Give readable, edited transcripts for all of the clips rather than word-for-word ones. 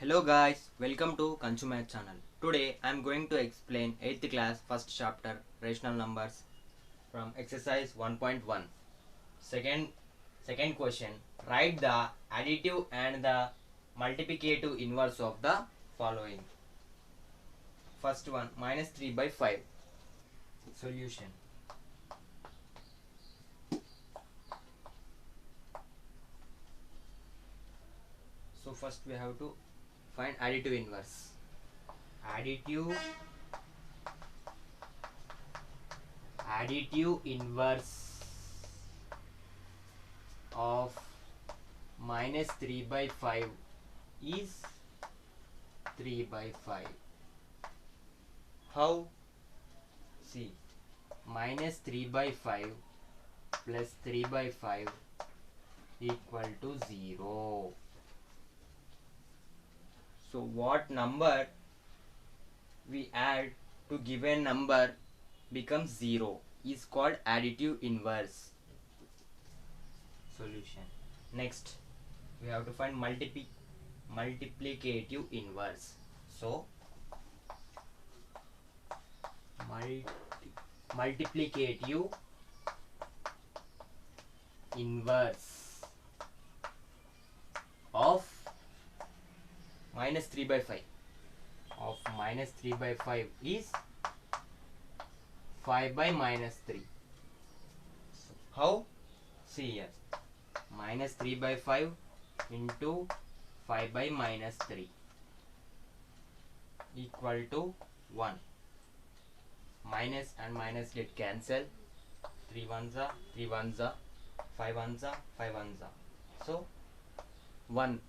Hello guys, welcome to Consumer channel. Today I am going to explain 8th class first chapter rational numbers from exercise 1.1. Second question, write the additive and the multiplicative inverse of the following. First one, minus 3 by 5. Solution. So first we have to find additive inverse. Additive inverse of minus 3 by 5 is 3 by 5. How? See, minus 3 by 5 plus 3 by 5 equal to 0. So what number we add to given number becomes 0 is called additive inverse. Solution. Next, we have to find multiplicative inverse. So multiplicative inverse of minus 3 by 5 is 5 by minus 3. How? See here, minus 3 by 5 into 5 by minus 3 equal to 1. Minus and minus get cancelled. 3 ones are 3 ones are, 5 ones are 5 ones are. So 1.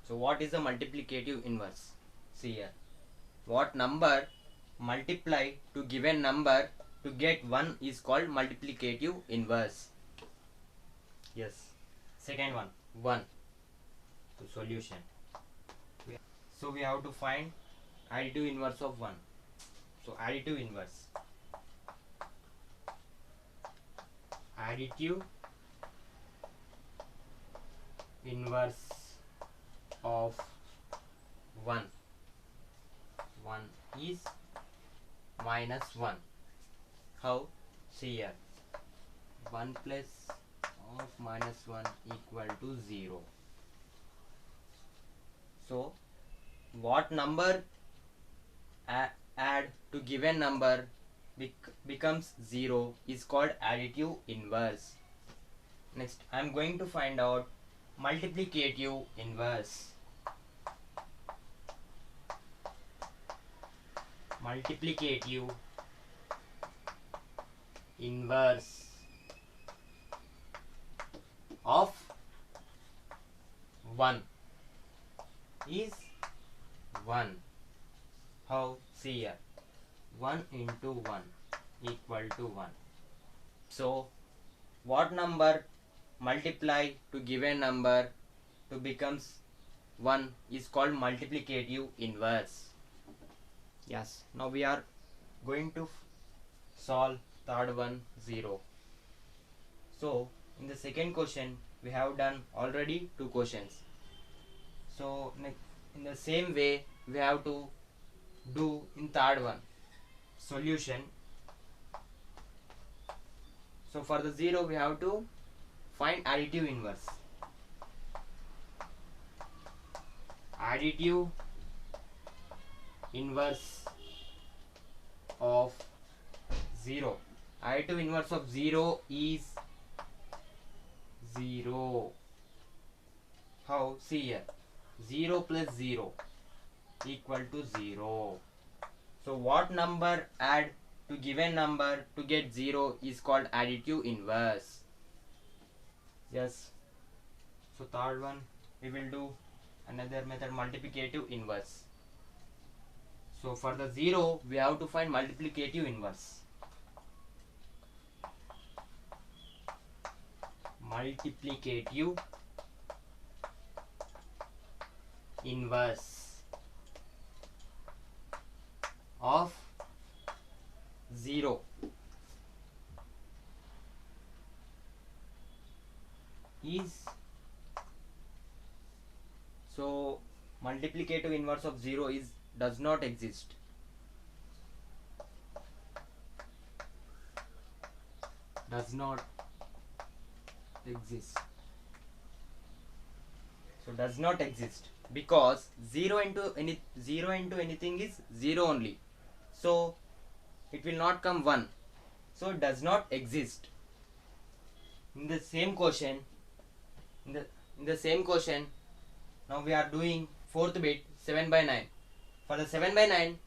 So what is the multiplicative inverse? See here, what number multiply to given number to get 1 is called multiplicative inverse. Yes. Second one, 1. So solution. So we have to find additive inverse of 1. So additive inverse of 1 is minus 1. How? See here, 1 plus of minus 1 equal to 0. So what number add to given number becomes 0 is called additive inverse. Next, I am going to find out multiplicative inverse. Multiplicative inverse of 1 is 1. How? See here, 1 into 1 equal to 1. So what number multiply to given number to becomes 1 is called multiplicative inverse. Yes, now we are going to solve third one, 0. So in the second question we have done already 2 questions. So in the same way we have to do in third one. Solution. So for the 0 we have to find additive inverse. Additive inverse of 0. Additive inverse of 0 is 0. How? See here, 0 plus 0 equal to 0. So what number add to given number to get 0 is called additive inverse. Yes. So third one we will do another method, multiplicative inverse. So for the 0 we have to find multiplicative inverse. Multiplicative inverse of 0 is, so multiplicative inverse of 0 is does not exist. Does not exist. So does not exist because 0 into anything is 0 only. So it will not come 1. So it does not exist. In the same question, in the same question, now we are doing fourth bit 7 by 9. For the 7 by 9,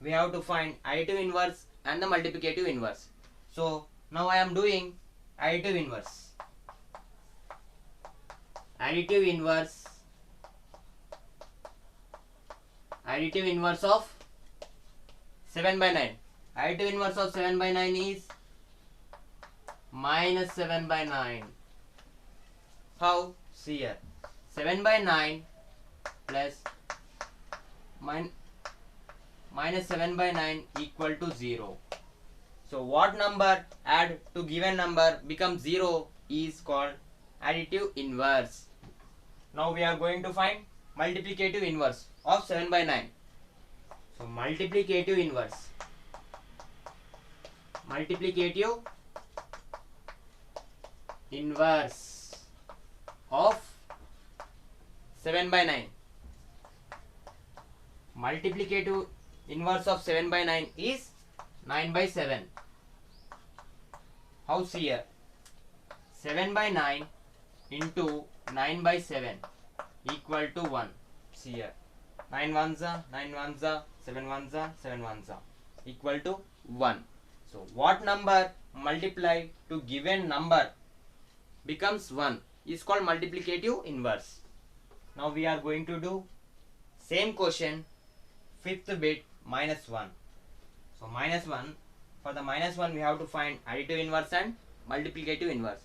we have to find additive inverse and the multiplicative inverse. So now I am doing additive inverse. Additive inverse of 7 by 9. Additive inverse of 7 by 9 is minus 7 by 9. How? See here. 7 by 9 plus minus 7 by 9 equal to 0. So what number add to given number becomes 0 is called additive inverse. Now we are going to find multiplicative inverse of 7 by 9. So multiplicative inverse of 7 by 9. Multiplicative inverse of 7 by 9 is 9 by 7. How? See here. 7 by 9 into 9 by 7 equal to 1. See here. 9 ones are 9 ones are 7 ones are 7 ones are equal to 1. So what number multiply to given number becomes 1 is called multiplicative inverse. Now we are going to do same question, fifth bit minus 1. So minus 1, for the minus 1 we have to find additive inverse and multiplicative inverse.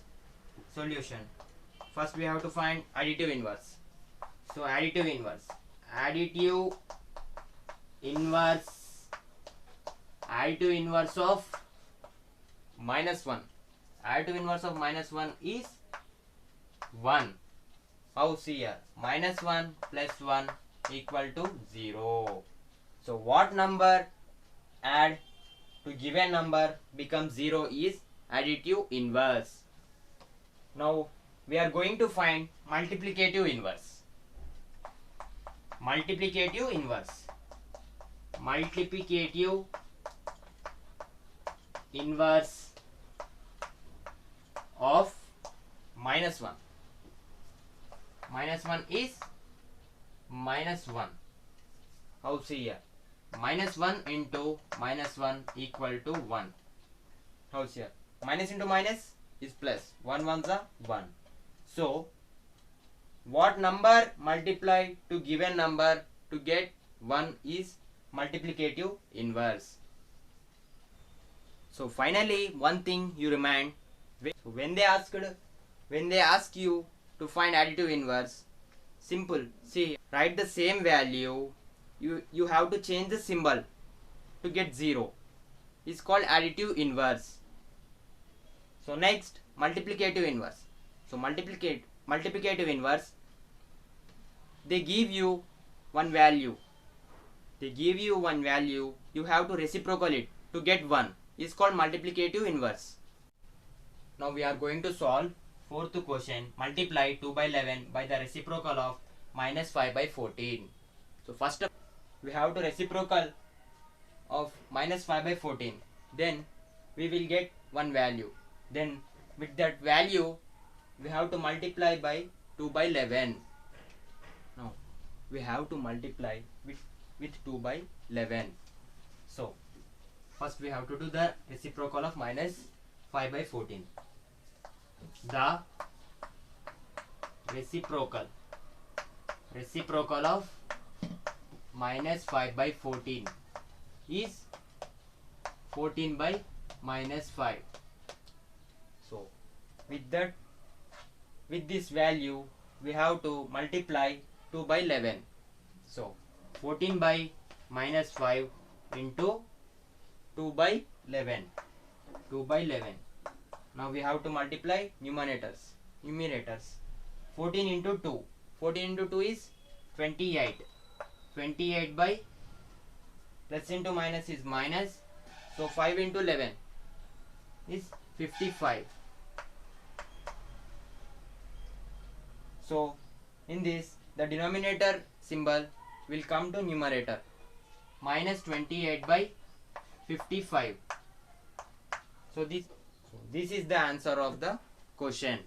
Solution. First we have to find additive inverse. So additive inverse of minus 1. Additive inverse of minus 1 is 1. How? See here. Minus 1 plus 1 equal to 0. So what number add to given number becomes 0 is additive inverse. Now we are going to find multiplicative inverse. Multiplicative inverse of minus 1. Minus 1 is minus 1. How? See here. Minus 1 into minus 1 equal to 1. How? See here. Minus into minus is plus. 1 ones are 1. So what number multiply to given number to get 1 is multiplicative inverse. So finally one thing you remind, when they ask you to find additive inverse, simple. See, write the same value, you have to change the symbol to get 0. It's called additive inverse. So next, multiplicative inverse. So multiplicative inverse, they give you one value. You have to reciprocal it to get 1. It's called multiplicative inverse. Now we are going to solve fourth question. Multiply 2 by 11 by the reciprocal of minus 5 by 14. So first we have to reciprocal of minus 5 by 14. Then we will get one value. Then with that value we have to multiply by 2 by 11. Now we have to multiply with 2 by 11. So first we have to do the reciprocal of minus 5 by 14. The reciprocal of minus 5 by 14 is 14 by minus 5. So with this value we have to multiply 2 by 11. So 14 by minus 5 into 2 by 11. Now we have to multiply numerators. 14 into 2. 14 into 2 is 28. 28 by plus into minus is minus, so 5 into 11 is 55. So in this the denominator symbol will come to numerator, minus 28 by 55. So this is the answer of the question.